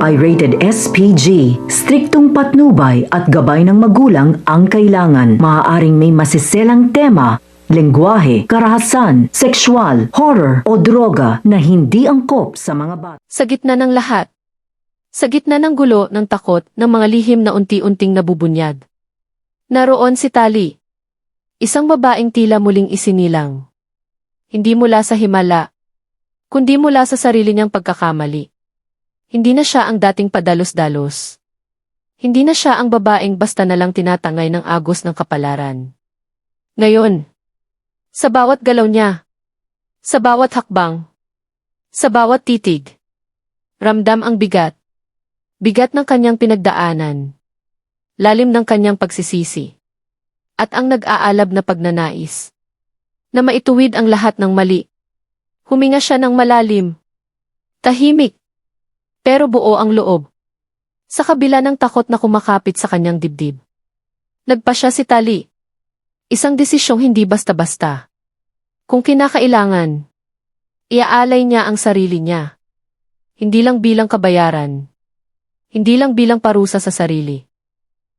ay rated SPG. Striktong patnubay at gabay ng magulang ang kailangan. Maaaring may masiselang tema, lengguwahe, karahasan, sexual, horror o droga na hindi angkop sa mga bata. Sa gitna ng lahat. Sa gitna ng gulo ng takot ng mga lihim na unti-unting nabubunyad. Naroon si Tali. Isang babaeng tila muling isinilang. Hindi mula sa himala, kundi mula sa sarili niyang pagkakamali. Hindi na siya ang dating padalos-dalos. Hindi na siya ang babaeng basta na lang tinatangay ng agos ng kapalaran. Ngayon, sa bawat galaw niya, sa bawat hakbang, sa bawat titig, ramdam ang bigat. Bigat ng kanyang pinagdaanan, lalim ng kanyang pagsisisi, at ang nag-aalab na pagnanais, na maituwid ang lahat ng mali. Huminga siya ng malalim, tahimik, pero buo ang loob. Sa kabila ng takot na kumakapit sa kanyang dibdib. Nagpa siya si Tali. Isang desisyong hindi basta-basta. Kung kinakailangan, iaalay niya ang sarili niya. Hindi lang bilang kabayaran. Hindi lang bilang parusa sa sarili.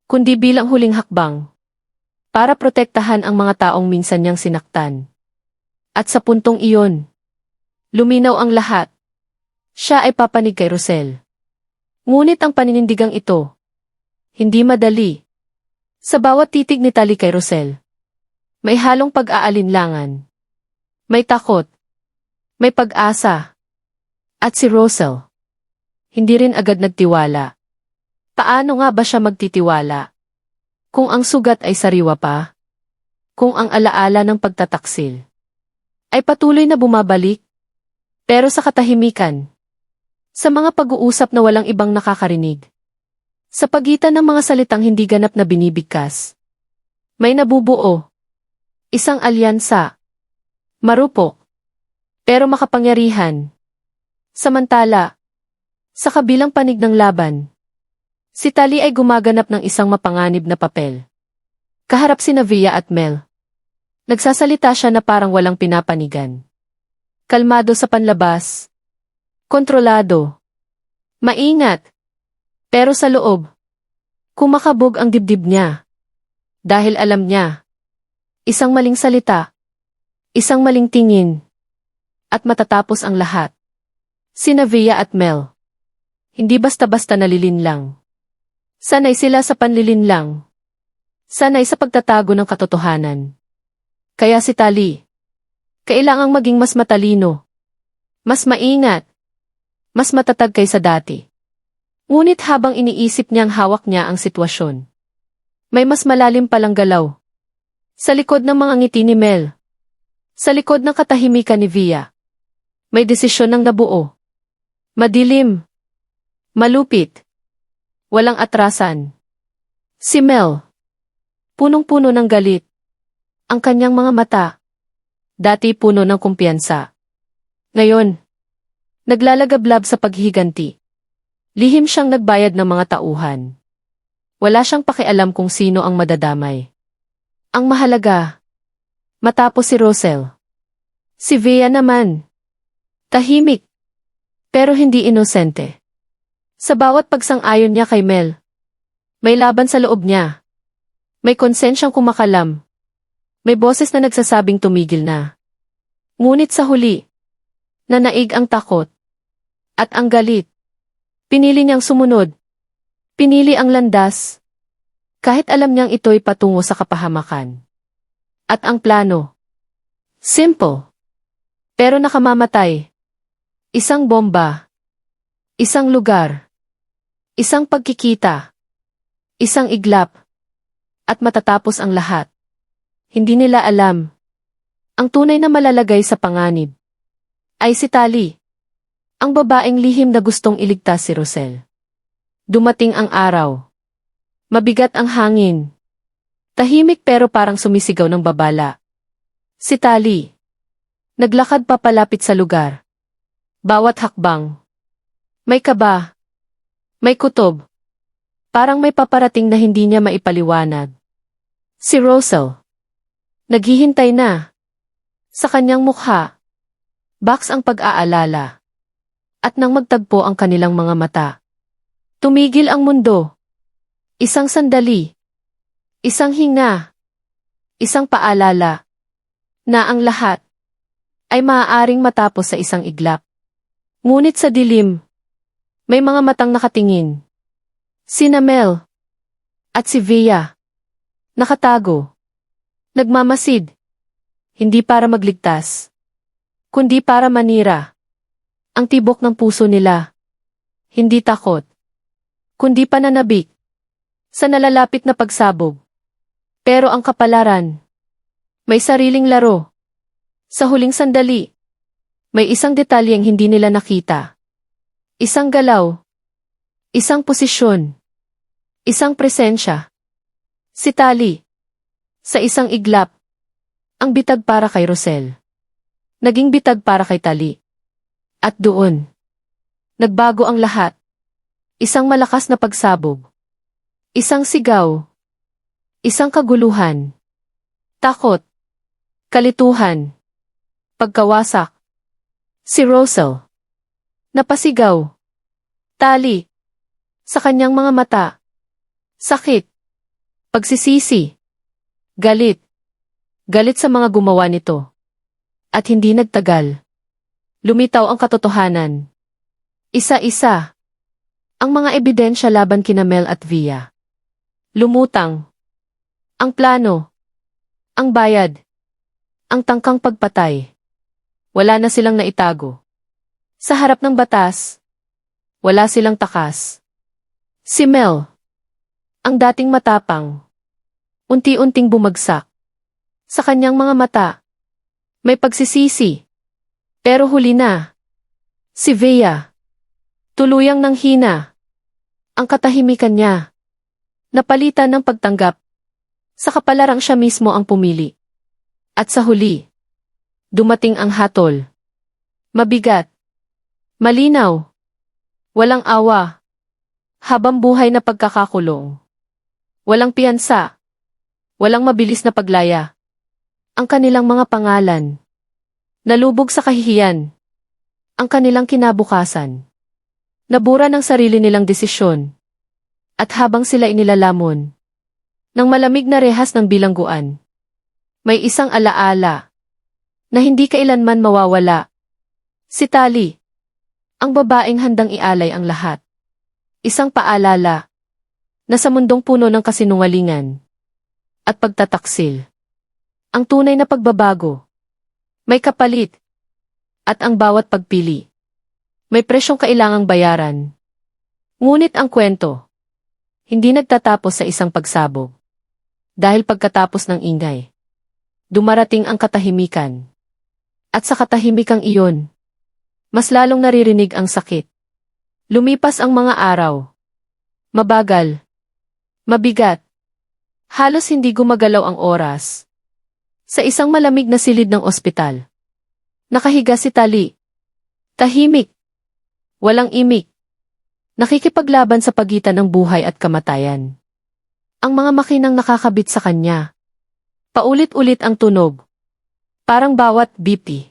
Kundi bilang huling hakbang. Para protektahan ang mga taong minsan niyang sinaktan. At sa puntong iyon, luminaw ang lahat. Siya ay papanig kay Rosel. Ngunit ang paninindigang ito, hindi madali. Sa bawat titig ni Tali kay Rosel, may halong pag-aalinlangan. May takot. May pag-asa. At si Rosel, hindi rin agad nagtiwala. Paano nga ba siya magtitiwala? Kung ang sugat ay sariwa pa? Kung ang alaala ng pagtataksil ay patuloy na bumabalik? Pero sa katahimikan, sa mga pag-uusap na walang ibang nakakarinig, sa pagitan ng mga salitang hindi ganap na binibigkas, may nabubuo. Isang alyansa. Marupok. Pero makapangyarihan. Samantala, sa kabilang panig ng laban, si Tali ay gumaganap ng isang mapanganib na papel. Kaharap sina Via at Mel. Nagsasalita siya na parang walang pinapanigan. Kalmado sa panlabas. Kontrolado. Maingat. Pero sa loob, kumakabog ang dibdib niya. Dahil alam niya, isang maling salita, isang maling tingin, at matatapos ang lahat. Sina Via at Mel. Hindi basta-basta nalilinlang. Sanay sila sa panlilinlang. Sanay sa pagtatago ng katotohanan. Kaya si Tali, kailangang maging mas matalino, mas maingat, mas matatag kaysa dati. Ngunit habang iniisip niyang hawak niya ang sitwasyon, may mas malalim palang galaw. Sa likod ng mga ngiti ni Mel, sa likod ng katahimikan ni Via, may desisyon ng nabuo. Madilim, malupit, walang atrasan. Si Mel, punong-puno ng galit. Ang kanyang mga mata, dati puno ng kumpiyansa. Ngayon, naglalagablab sa paghihiganti. Lihim siyang nagbayad ng mga tauhan. Wala siyang pakialam kung sino ang madadamay. Ang mahalaga, matapos si Rosel. Si Via naman, tahimik, pero hindi inosente. Sa bawat pagsang-ayon niya kay Mel, may laban sa loob niya. May konsensyang kumakalam. May boses na nagsasabing tumigil na. Ngunit sa huli, nanaig ang takot. At ang galit. Pinili niyang sumunod. Pinili ang landas. Kahit alam niyang ito'y patungo sa kapahamakan. At ang plano. Simple. Pero nakamamatay. Isang bomba. Isang lugar. Isang pagkikita. Isang iglap. At matatapos ang lahat. Hindi nila alam. Ang tunay na malalagay sa panganib ay si Tali. Ang babaeng lihim na gustong iligtas si Rosel. Dumating ang araw. Mabigat ang hangin. Tahimik pero parang sumisigaw ng babala. Si Tali. Naglakad papalapit sa lugar. Bawat hakbang. May kaba. May kutob. Parang may paparating na hindi niya maipaliwanag. Si Rosel. Naghihintay na. Sa kanyang mukha, box ang pag-aalala. At nang magtagpo ang kanilang mga mata, Tumigil ang mundo. Isang sandali. Isang hinga. Isang paalala. Na ang lahat ay maaaring matapos sa isang iglap. Ngunit sa dilim, may mga matang nakatingin. Sina Mel at si Via. Nakatago. Nagmamasid. Hindi para magligtas, kundi para manira. Ang tibok ng puso nila. Hindi takot, kundi pananabik sa nalalapit na pagsabog. Pero ang kapalaran, may sariling laro. Sa huling sandali, may isang detalyeng hindi nila nakita. Isang galaw, isang posisyon, isang presensya. Si Tali, sa isang iglap, ang bitag para kay Rosel. Naging bitag para kay Tali. At doon, nagbago ang lahat. Isang malakas na pagsabog. Isang sigaw. Isang kaguluhan. Takot. Kalituhan. Pagkawasak. Si Rosel. Napasigaw. Tali. Sa kanyang mga mata. Sakit. Pagsisisi. Galit. Galit sa mga gumawa nito. At hindi nagtagal. Lumitaw ang katotohanan. Isa-isa. Ang mga ebidensya laban kina Mel at Via. Lumutang. Ang plano. Ang bayad. Ang tangkang pagpatay. Wala na silang naitago. Sa harap ng batas, wala silang takas. Si Mel, ang dating matapang, unti-unting bumagsak. Sa kanyang mga mata, may pagsisisi. Pero huli na. Si Via, tuluyang nanghina. Ang katahimikan niya, napalitan ng pagtanggap. Sa kapalarang siya mismo ang pumili. At sa huli, dumating ang hatol. Mabigat. Malinaw. Walang awa. Habang buhay na pagkakakulong. Walang piyansa. Walang mabilis na paglaya. Ang kanilang mga pangalan. Nalubog sa kahihiyan. Ang kanilang kinabukasan. Nabura ng sarili nilang desisyon. At habang sila inilalamon ng malamig na rehas ng bilangguan, may isang alaala na hindi kailanman mawawala. Si Tali, ang babaeng handang ialay ang lahat. Isang paalala na sa mundong puno ng kasinungalingan at pagtataksil, ang tunay na pagbabago, may kapalit, at ang bawat pagpili, may presyong kailangang bayaran. Ngunit ang kwento, hindi nagtatapos sa isang pagsabog. Dahil pagkatapos ng ingay, dumarating ang katahimikan. At sa katahimikang iyon, mas lalong naririnig ang sakit. Lumipas ang mga araw. Mabagal. Mabigat. Halos hindi gumagalaw ang oras. Sa isang malamig na silid ng ospital, nakahiga si Tali. Tahimik. Walang imik. Nakikipaglaban sa pagitan ng buhay at kamatayan. Ang mga makinang nakakabit sa kanya. Paulit-ulit ang tunog. Parang bawat BP.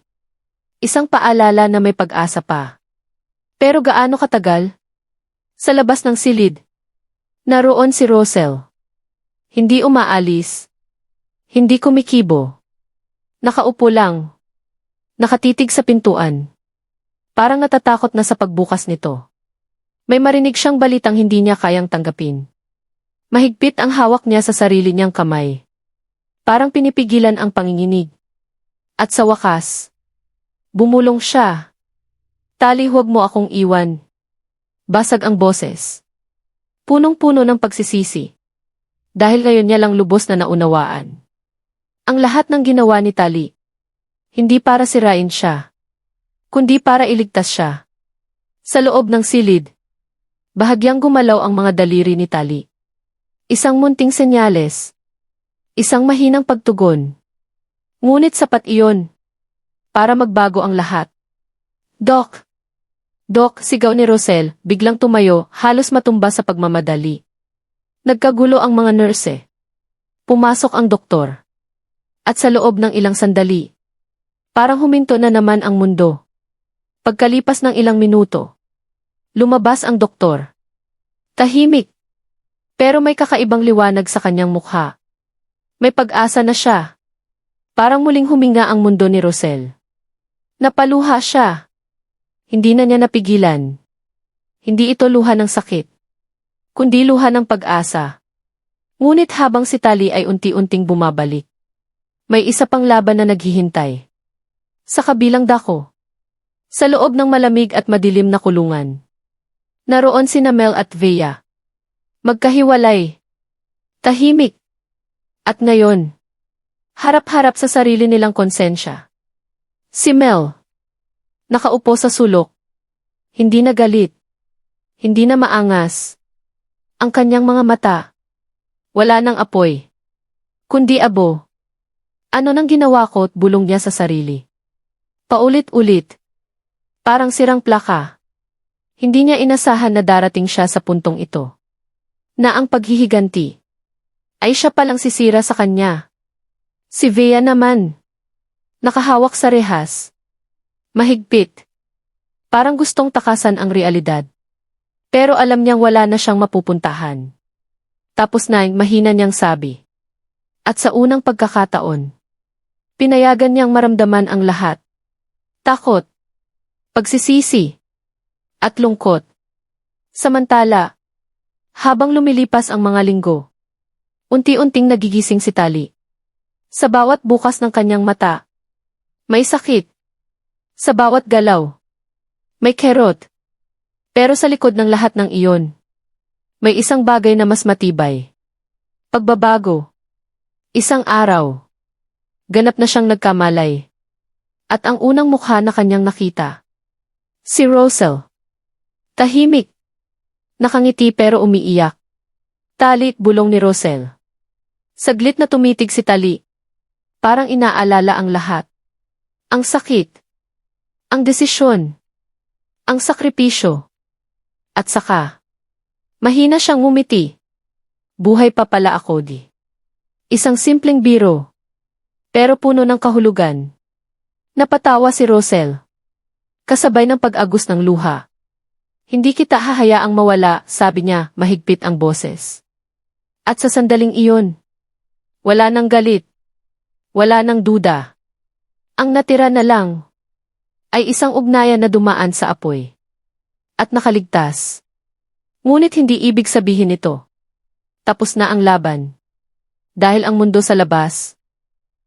Isang paalala na may pag-asa pa. Pero gaano katagal? Sa labas ng silid, naroon si Rosel. Hindi umaalis. Hindi kumikibo. Nakaupo lang. Nakatitig sa pintuan. Parang natatakot na sa pagbukas nito. May marinig siyang balitang hindi niya kayang tanggapin. Mahigpit ang hawak niya sa sarili niyang kamay. Parang pinipigilan ang panginginig. At sa wakas, bumulong siya. Tali, huwag mo akong iwan. Basag ang boses. Punong-puno ng pagsisisi. Dahil ngayon niya lang lubos na naunawaan. Ang lahat ng ginawa ni Tali, hindi para sirain siya, kundi para iligtas siya. Sa loob ng silid, bahagyang gumalaw ang mga daliri ni Tali. Isang munting senyales. Isang mahinang pagtugon. Ngunit sapat iyon para magbago ang lahat. Doc! Doc, sigaw ni Rosel, biglang tumayo, halos matumba sa pagmamadali. Nagkagulo ang mga nurse. Pumasok ang doktor. At sa loob ng ilang sandali, parang huminto na naman ang mundo. Pagkalipas ng ilang minuto, lumabas ang doktor. Tahimik. Pero may kakaibang liwanag sa kanyang mukha. May pag-asa na siya. Parang muling huminga ang mundo ni Rosel. Napaluha siya. Hindi na niya napigilan. Hindi ito luha ng sakit, kundi luha ng pag-asa. Ngunit habang si Tali ay unti-unting bumabalik, may isa pang laban na naghihintay. Sa kabilang dako, sa loob ng malamig at madilim na kulungan, naroon sina Mel at Vea. Magkahiwalay, tahimik, at ngayon, harap-harap sa sarili nilang konsensya. Si Mel, nakaupo sa sulok, hindi na galit, hindi na maangas. Ang kanyang mga mata, wala nang apoy, kundi abo. Ano nang ginawa ko't bulong niya sa sarili. Paulit-ulit, parang sirang plaka. Hindi niya inasahan na darating siya sa puntong ito. Na ang paghihiganti ay siya palang sisira sa kanya. Si Vea naman, nakahawak sa rehas. Mahigpit. Parang gustong takasan ang realidad. Pero alam niyang wala na siyang mapupuntahan. Tapos na mahina niyang sabi. At sa unang pagkakataon, pinayagan niyang maramdaman ang lahat. Takot, pagsisisi, at lungkot. Samantala, habang lumilipas ang mga linggo, unti-unting nagigising si Tali. Sa bawat bukas ng kanyang mata, may sakit. Sa bawat galaw, may kerot. Pero sa likod ng lahat ng iyon, may isang bagay na mas matibay. Pagbabago. Isang araw, ganap na siyang nagkamalay. At ang unang mukha na kanyang nakita, si Rosel. Tahimik. Nakangiti pero umiiyak. Tali, bulong ni Rosel. Saglit na tumitig si Tali. Parang inaalala ang lahat. Ang sakit. Ang desisyon. Ang sakripisyo. At saka, mahina siyang ngumiti. Buhay pa pala ako di. Isang simpleng biro. Pero puno ng kahulugan. Napatawa si Rosel. Kasabay ng pag-agos ng luha. Hindi kita hahayaang mawala, sabi niya, mahigpit ang boses. At sa sandaling iyon, wala nang galit. Wala nang duda. Ang natira na lang ay isang ugnayan na dumaan sa apoy. At nakaligtas. Ngunit hindi ibig sabihin ito. Tapos na ang laban. Dahil ang mundo sa labas,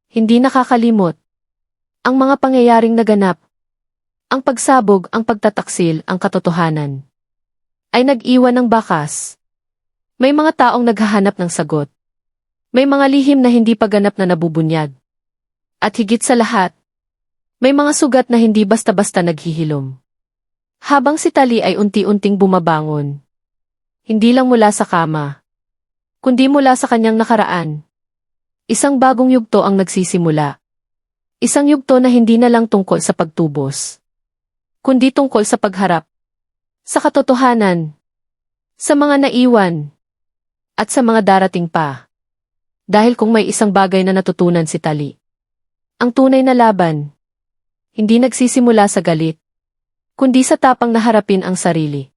hindi nakakalimot. Ang mga pangyayaring naganap, ang pagsabog, ang pagtataksil, ang katotohanan, ay nag-iwan ng bakas. May mga taong naghahanap ng sagot. May mga lihim na hindi pa ganap na nabubunyag. At higit sa lahat, may mga sugat na hindi basta-basta naghihilom. Habang si Tali ay unti-unting bumabangon, hindi lang mula sa kama, kundi mula sa kanyang nakaraan. Isang bagong yugto ang nagsisimula. Isang yugto na hindi na lang tungkol sa pagtubos, kundi tungkol sa pagharap, sa katotohanan, sa mga naiwan, at sa mga darating pa. Dahil kung may isang bagay na natutunan si Tali, ang tunay na laban, hindi nagsisimula sa galit, kundi sa tapang na harapin ang sarili.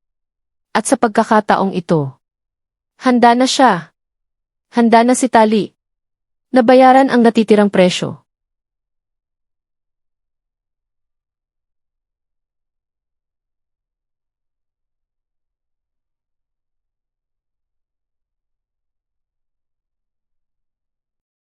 At sa pagkakataong ito, handa na siya. Handa na si Tali. Nabayaran ang natitirang presyo.